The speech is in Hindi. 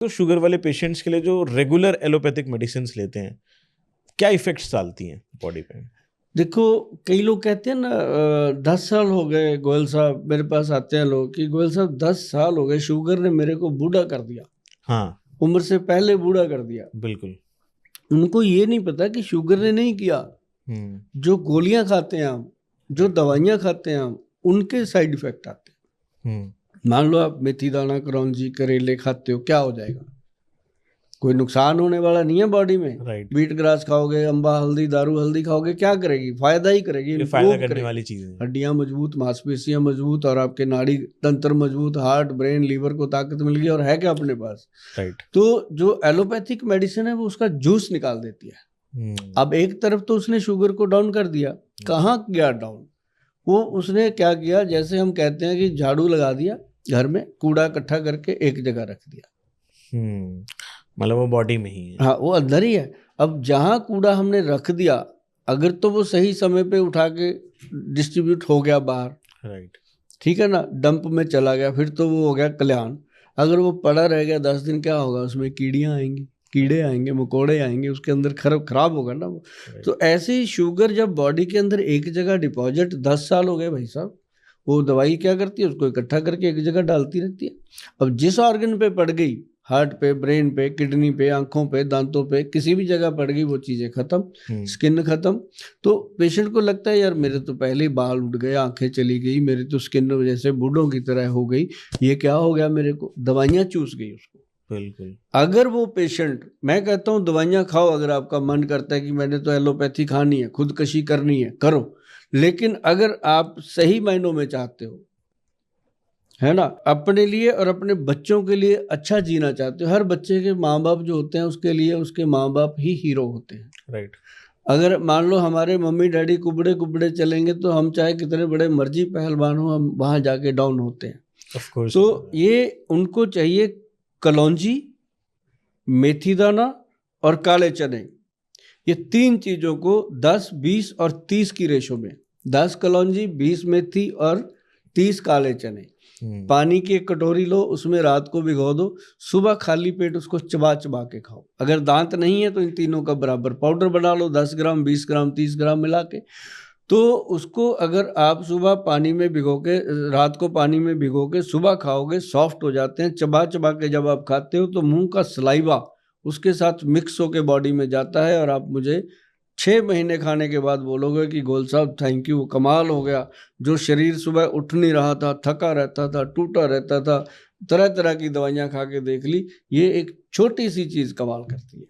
तो शुगर वाले पेशेंट्स के लिए जो रेगुलर एलोपैथिक मेडिसिन लेते हैं, क्या इफेक्ट्स डालती हैं बॉडी पे? देखो, कई लोग कहते हैं ना 10 साल हो गए गोयल साहब, मेरे पास आते हैं लोग कि गोयल साहब 10 साल हो गए, शुगर ने मेरे को बूढ़ा कर दिया। हाँ, उम्र से पहले बूढ़ा कर दिया। बिल्कुल। उनको ये नहीं पता कि शुगर ने नहीं किया। जो गोलियां खाते हैं हम, जो दवाइयां खाते हैं हम, उनके साइड इफेक्ट आते हैं। मान लो आप मेथी दाना, करौंजी, करेले खाते हो, क्या हो जाएगा? कोई नुकसान होने वाला नहीं है बॉडी में। राइट। बीट ग्रास खाओगे, अम्बा हल्दी, दारू हल्दी खाओगे, क्या करेगी? फायदा ही करेगी, ये फायदा इम्प्रूव करने वाली करेगी। चीज है। हड्डियां मजबूत, मांसपेशियां मजबूत, और आपके नाड़ी तंत्र मजबूत, हार्ट, ब्रेन, लीवर को ताकत मिल गई, और है क्या अपने पास? राइट। तो जो एलोपैथिक मेडिसिन है वो उसका जूस निकाल देती है। अब एक तरफ तो उसने शुगर को डाउन कर दिया, कहाँ गया डाउन? वो उसने क्या किया, जैसे हम कहते हैं कि झाड़ू लगा दिया, घर में कूड़ा इकट्ठा करके एक जगह रख दिया। मतलब वो बॉडी में ही है। हाँ, वो अंदर ही है। अब जहाँ कूड़ा हमने रख दिया, अगर तो वो सही समय पे उठा के डिस्ट्रीब्यूट हो गया बाहर, राइट, ठीक है ना, डंप में चला गया, फिर तो वो हो गया कल्याण। अगर वो पड़ा रह गया 10 दिन, क्या होगा? उसमें कीड़ियाँ आएंगी, कीड़े आएंगे, मकोड़े आएंगे, उसके अंदर खराब होगा ना वो। तो ऐसे ही शुगर जब बॉडी के अंदर एक जगह डिपॉजिट 10 साल हो गए भाई साहब, वो दवाई क्या करती है? उसको इकट्ठा करके एक जगह डालती रहती है। अब जिस ऑर्गन पे पड़ गई, हार्ट पे, ब्रेन पे, किडनी पे, आंखों पे, दांतों पे, किसी भी जगह पड़ गई, वो चीजें खत्म, स्किन खत्म। तो पेशेंट को लगता है यार मेरे तो पहले ही बाल उठ गए, आंखें चली गई, मेरी तो स्किन जैसे बूढ़ों की तरह हो गई, ये क्या हो गया मेरे को? दवाइयां चूस गई उसको। बिल्कुल। अगर वो पेशेंट, मैं कहता हूँ दवाइयां खाओ, अगर आपका मन करता है कि मैंने तो एलोपैथी खानी है, खुदकशी करनी है, करो। लेकिन अगर आप सही मायनों में चाहते हो, है ना, अपने लिए और अपने बच्चों के लिए अच्छा जीना चाहते हो, हर बच्चे के माँ बाप जो होते हैं उसके लिए उसके माँ बाप ही हीरो होते हैं। राइट। अगर मान लो हमारे मम्मी डैडी कुबड़े कुबड़े चलेंगे, तो हम चाहे कितने बड़े मर्जी पहलवान हो, हम वहां जाके डाउन होते हैं। Of course. तो ये उनको चाहिए कलौंजी, मेथी दाना और काले चने। ये 3 चीजों को 10, 20 और 30 की रेशो में, 10 कलौंजी, 20 मेथी और 30 काले चने, पानी की एक कटोरी लो, उसमें रात को भिगो दो, सुबह खाली पेट उसको चबा चबा के खाओ। अगर दांत नहीं है तो इन तीनों का बराबर पाउडर बना लो, 10 ग्राम, 20 ग्राम, 30 ग्राम मिला के। तो उसको अगर आप सुबह पानी में भिगो के, रात को पानी में भिगो के सुबह खाओगे, सॉफ्ट हो जाते हैं। चबा चबा के जब आप खाते हो तो मुंह का सलाइवा उसके साथ मिक्स होके बॉडी में जाता है, और आप मुझे 6 महीने खाने के बाद बोलोगे कि गोल साहब थैंक यू, कमाल हो गया। जो शरीर सुबह उठ नहीं रहा था, थका रहता था, टूटा रहता था, तरह तरह की दवाइयां खा के देख ली, ये एक छोटी सी चीज कमाल करती है।